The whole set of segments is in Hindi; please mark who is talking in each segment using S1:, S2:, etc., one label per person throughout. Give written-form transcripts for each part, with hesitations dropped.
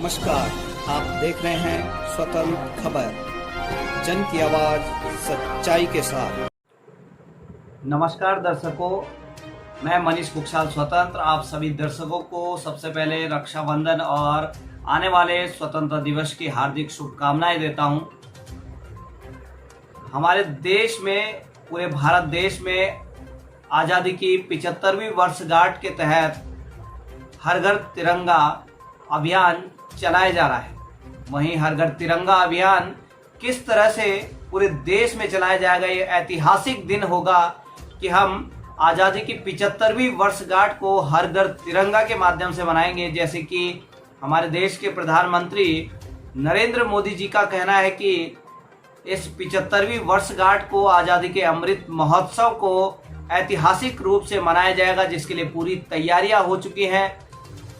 S1: नमस्कार, आप देख रहे हैं स्वतंत्र खबर, जन की आवाज सच्चाई के साथ। नमस्कार दर्शकों, मैं मनीष कुक्षाल स्वतंत्र आप सभी दर्शकों को सबसे पहले रक्षाबंधन और आने वाले स्वतंत्रता दिवस की हार्दिक शुभकामनाएं देता हूं। हमारे देश में, पूरे भारत देश में आज़ादी की 75वीं वर्षगांठ के तहत हर घर तिरंगा अभियान चलाया जा रहा है। वहीं हर घर तिरंगा अभियान किस तरह से पूरे देश में चलाया जाएगा, ये ऐतिहासिक दिन होगा कि हम आज़ादी की 75वीं वर्षगांठ को हर घर तिरंगा के माध्यम से मनाएंगे। जैसे कि हमारे देश के प्रधानमंत्री नरेंद्र मोदी जी का कहना है कि इस 75वीं वर्षगांठ को, आज़ादी के अमृत महोत्सव को ऐतिहासिक रूप से मनाया जाएगा, जिसके लिए पूरी तैयारियां हो चुकी हैं।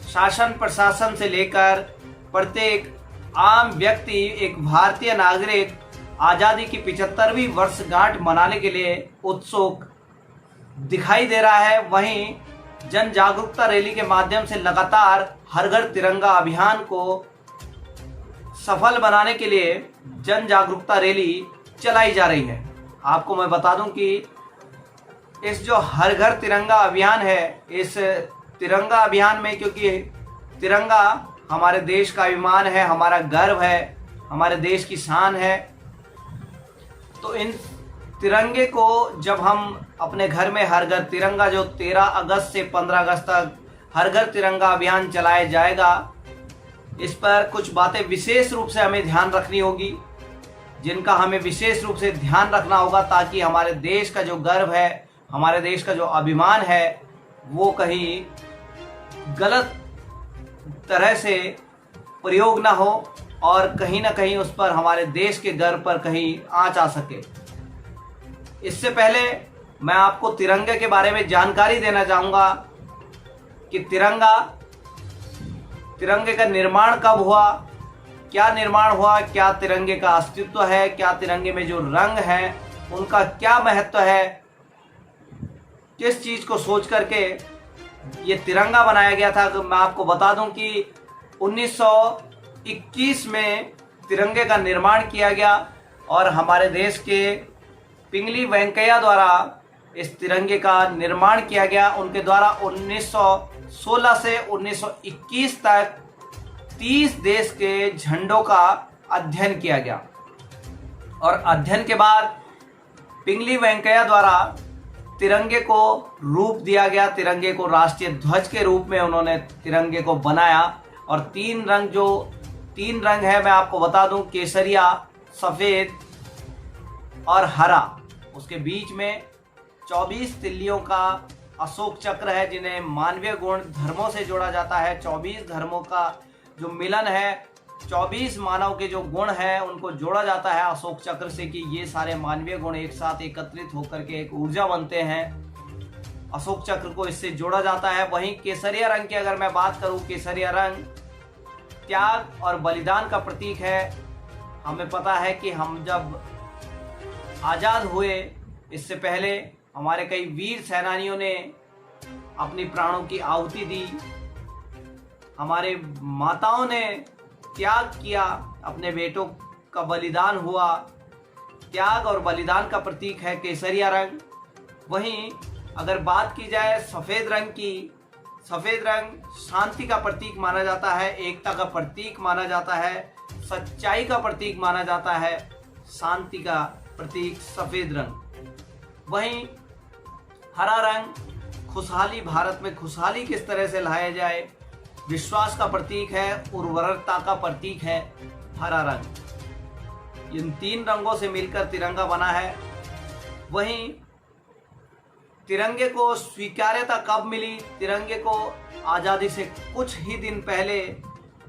S1: शासन प्रशासन से लेकर प्रत्येक आम व्यक्ति, एक भारतीय नागरिक आज़ादी की 75वीं वर्षगांठ मनाने के लिए उत्सुक दिखाई दे रहा है। वहीं जन जागरूकता रैली के माध्यम से लगातार हर घर तिरंगा अभियान को सफल बनाने के लिए जन जागरूकता रैली चलाई जा रही है। आपको मैं बता दूं कि इस जो हर घर तिरंगा अभियान है, इस तिरंगा अभियान में, क्योंकि तिरंगा हमारे देश का अभिमान है, हमारा गर्व है, हमारे देश की शान है, तो इन तिरंगे को जब हम अपने घर में हर घर तिरंगा, जो 13 अगस्त से 15 अगस्त तक हर घर तिरंगा अभियान चलाया जाएगा, इस पर कुछ बातें विशेष रूप से हमें ध्यान रखनी होगी, जिनका हमें विशेष रूप से ध्यान रखना होगा, ताकि हमारे देश का जो गर्व है, हमारे देश का जो अभिमान है, वो कहीं गलत तरह से प्रयोग ना हो और कहीं ना कहीं उस पर, हमारे देश के गर्व पर कहीं आंच आ सके। इससे पहले मैं आपको तिरंगे के बारे में जानकारी देना चाहूँगा कि तिरंगे का निर्माण कब हुआ, क्या निर्माण हुआ, क्या तिरंगे का अस्तित्व है, क्या तिरंगे में जो रंग हैं उनका क्या महत्व है, किस चीज़ को सोच करके ये तिरंगा बनाया गया था। तो मैं आपको बता दूं कि 1921 में तिरंगे का निर्माण किया गया और हमारे देश के पिंगली वेंकैया द्वारा इस तिरंगे का निर्माण किया गया। उनके द्वारा 1916 से 1921 तक 30 देश के झंडों का अध्ययन किया गया और अध्ययन के बाद पिंगली वेंकैया द्वारा तिरंगे को रूप दिया गया। तिरंगे को राष्ट्रीय ध्वज के रूप में उन्होंने तिरंगे को बनाया और तीन रंग है, मैं आपको बता दूं, केसरिया, सफ़ेद और हरा। उसके बीच में 24 तिल्लियों का अशोक चक्र है, जिन्हें मानवीय गुण धर्मों से जोड़ा जाता है। 24 धर्मों का जो मिलन है, 24 मानव के जो गुण हैं उनको जोड़ा जाता है अशोक चक्र से, कि ये सारे मानवीय गुण एक साथ एकत्रित होकर के एक ऊर्जा बनते हैं। अशोक चक्र को इससे जोड़ा जाता है। वहीं केसरिया रंग की अगर मैं बात करूं, केसरिया रंग त्याग और बलिदान का प्रतीक है। हमें पता है कि हम जब आज़ाद हुए, इससे पहले हमारे कई वीर सेनानियों ने अपनी प्राणों की आहुति दी, हमारे माताओं ने त्याग किया, अपने बेटों का बलिदान हुआ। त्याग और बलिदान का प्रतीक है केसरिया रंग। वहीं अगर बात की जाए सफ़ेद रंग की, सफ़ेद रंग शांति का प्रतीक माना जाता है, एकता का प्रतीक माना जाता है, सच्चाई का प्रतीक माना जाता है, शांति का प्रतीक सफ़ेद रंग। वहीं हरा रंग खुशहाली, भारत में खुशहाली किस तरह से लाया जाए, विश्वास का प्रतीक है, उर्वरकता का प्रतीक है हरा रंग। इन तीन रंगों से मिलकर तिरंगा बना है। वहीं तिरंगे को स्वीकार्यता कब मिली? तिरंगे को आज़ादी से कुछ ही दिन पहले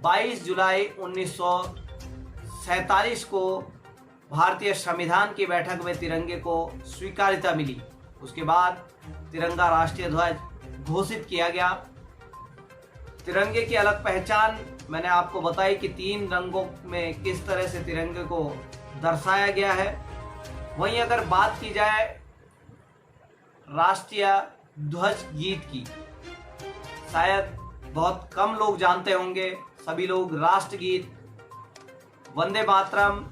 S1: 22 जुलाई 1947 को भारतीय संविधान की बैठक में तिरंगे को स्वीकार्यता मिली। उसके बाद तिरंगा राष्ट्रीय ध्वज घोषित किया गया। तिरंगे की अलग पहचान मैंने आपको बताई कि तीन रंगों में किस तरह से तिरंगे को दर्शाया गया है। वहीं अगर बात की जाए राष्ट्रीय ध्वज गीत की, शायद बहुत कम लोग जानते होंगे, सभी लोग राष्ट्रगीत, वंदे मातरम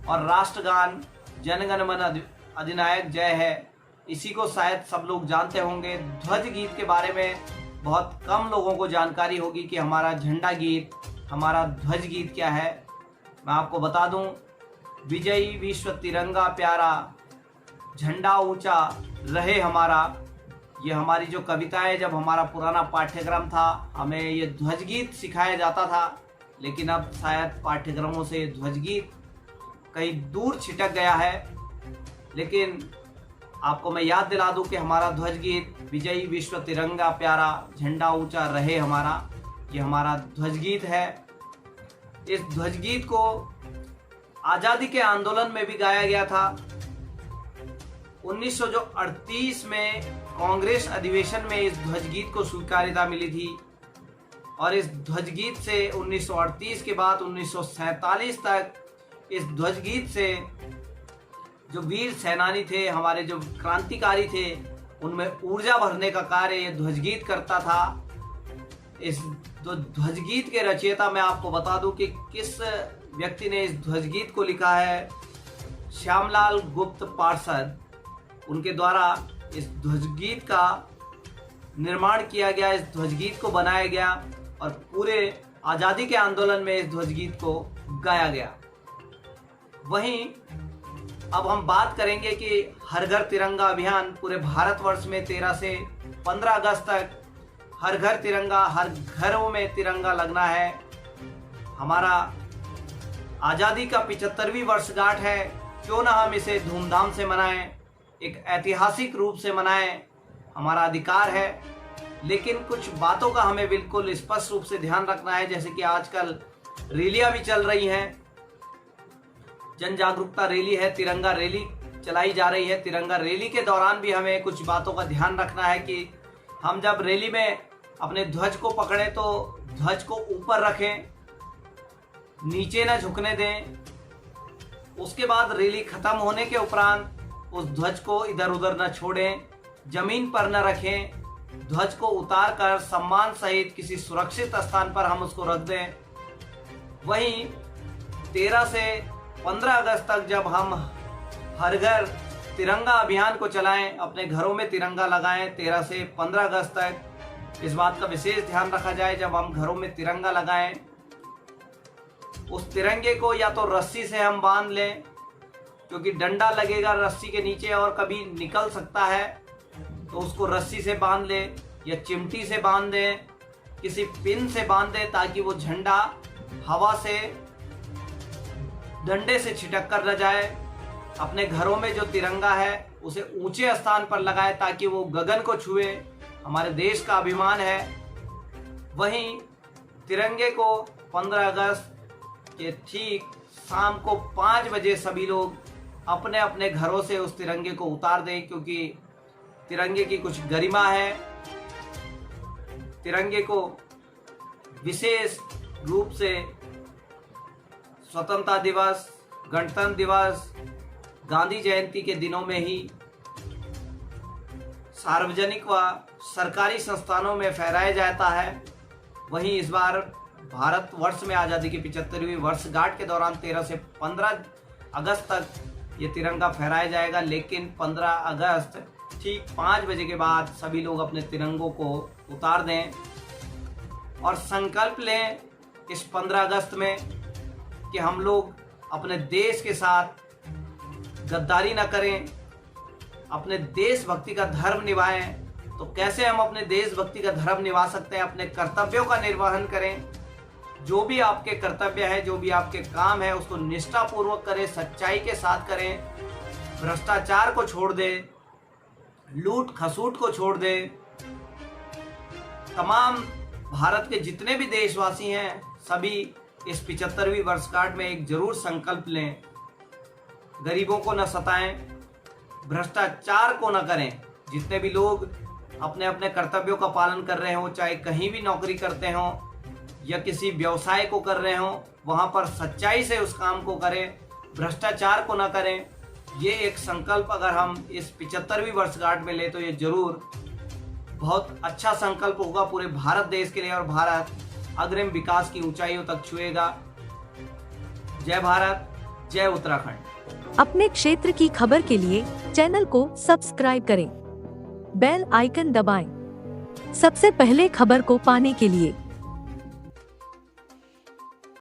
S1: और राष्ट्रगान जन गण मन अधिनायक जय है, इसी को शायद सब लोग जानते होंगे। ध्वज गीत के बारे में बहुत कम लोगों को जानकारी होगी कि हमारा झंडा गीत, हमारा ध्वज गीत क्या है। मैं आपको बता दूं, विजयी विश्व तिरंगा प्यारा, झंडा ऊंचा रहे हमारा। ये हमारी जो कविता है, जब हमारा पुराना पाठ्यक्रम था हमें ये ध्वज गीत सिखाया जाता था, लेकिन अब शायद पाठ्यक्रमों से ध्वज गीत कहीं दूर छिटक गया है। लेकिन आपको मैं याद दिला दूं कि हमारा ध्वज गीत विजयी विश्व तिरंगा प्यारा, झंडा ऊंचा रहे हमारा, ये हमारा ध्वज गीत है। इस ध्वज गीत को आज़ादी के आंदोलन में भी गाया गया था। 1938 में कांग्रेस अधिवेशन में इस ध्वज गीत को स्वीकार्यता मिली थी और इस ध्वज गीत से 1938 के बाद 1947 तक इस ध्वज गीत से जो वीर सेनानी थे, हमारे जो क्रांतिकारी थे, उनमें ऊर्जा भरने का कार्य ये ध्वज गीत करता था। इस ध्वज गीत के रचयिता मैं आपको बता दूं कि किस व्यक्ति ने इस ध्वज गीत को लिखा है। श्यामलाल गुप्त पार्षद, उनके द्वारा इस ध्वज गीत का निर्माण किया गया, इस ध्वज गीत को बनाया गया और पूरे आज़ादी के आंदोलन में इस ध्वज गीत को गाया गया। वहीं अब हम बात करेंगे कि हर घर तिरंगा अभियान पूरे भारतवर्ष में 13 से 15 अगस्त तक हर घर तिरंगा, हर घरों में तिरंगा लगना है। हमारा आज़ादी का 75वीं वर्षगांठ है, क्यों ना हम इसे धूमधाम से मनाएं, एक ऐतिहासिक रूप से मनाएं, हमारा अधिकार है। लेकिन कुछ बातों का हमें बिल्कुल स्पष्ट रूप से ध्यान रखना है, जैसे कि आजकल रैलियां भी चल रही हैं, जन जागरूकता रैली है, तिरंगा रैली चलाई जा रही है। तिरंगा रैली के दौरान भी हमें कुछ बातों का ध्यान रखना है कि हम जब रैली में अपने ध्वज को पकड़ें तो ध्वज को ऊपर रखें, नीचे न झुकने दें। उसके बाद रैली खत्म होने के उपरांत उस ध्वज को इधर उधर न छोड़ें, जमीन पर न रखें, ध्वज को उतार कर सम्मान सहित किसी सुरक्षित स्थान पर हम उसको रख दें। वहीं 13 से 15 अगस्त तक जब हम हर घर तिरंगा अभियान को चलाएं, अपने घरों में तिरंगा लगाएं, 13 से 15 अगस्त तक इस बात का विशेष ध्यान रखा जाए। जब हम घरों में तिरंगा लगाएं, उस तिरंगे को या तो रस्सी से हम बांध लें, क्योंकि डंडा लगेगा रस्सी के नीचे और कभी निकल सकता है, तो उसको रस्सी से बांध लें या चिमटी से बांध दें, किसी पिन से बांध दें, ताकि वो झंडा हवा से डंडे से छिटक कर न जाए। अपने घरों में जो तिरंगा है उसे ऊंचे स्थान पर लगाए ताकि वो गगन को छुए, हमारे देश का अभिमान है। वहीं तिरंगे को 15 अगस्त के ठीक शाम को 5 बजे सभी लोग अपने अपने घरों से उस तिरंगे को उतार दें, क्योंकि तिरंगे की कुछ गरिमा है। तिरंगे को विशेष रूप से स्वतंत्रता दिवस, गणतंत्र दिवस, गांधी जयंती के दिनों में ही सार्वजनिक व सरकारी संस्थानों में फहराया जाता है। वहीं इस बार भारतवर्ष में आज़ादी की 75वीं वर्षगांठ के दौरान 13 से 15 अगस्त तक ये तिरंगा फहराया जाएगा। लेकिन 15 अगस्त ठीक 5 बजे के बाद सभी लोग अपने तिरंगों को उतार दें और संकल्प लें इस 15 अगस्त में कि हम लोग अपने देश के साथ गद्दारी न करें, अपने देशभक्ति का धर्म निभाएं। तो कैसे हम अपने देशभक्ति का धर्म निभा सकते हैं? अपने कर्तव्यों का निर्वहन करें। जो भी आपके कर्तव्य है, जो भी आपके काम है, उसको निष्ठापूर्वक करें, सच्चाई के साथ करें, भ्रष्टाचार को छोड़ दें, लूट खसूट को छोड़ दें। तमाम भारत के जितने भी देशवासी हैं सभी इस 75वीं वर्षगांठ में एक जरूर संकल्प लें, गरीबों को न सताएं, भ्रष्टाचार को न करें। जितने भी लोग अपने अपने कर्तव्यों का पालन कर रहे हों, चाहे कहीं भी नौकरी करते हों या किसी व्यवसाय को कर रहे हों, वहाँ पर सच्चाई से उस काम को करें, भ्रष्टाचार को न करें। ये एक संकल्प अगर हम इस 75वीं वर्षगांठ में ले तो ये जरूर बहुत अच्छा संकल्प होगा पूरे भारत देश के लिए और भारत अग्रिम विकास की ऊंचाइयों तक छुएगा। जय भारत, जय उत्तराखंड।
S2: अपने क्षेत्र की खबर के लिए चैनल को सब्सक्राइब करें, बेल आइकन दबाएं, सबसे पहले खबर को पाने के लिए।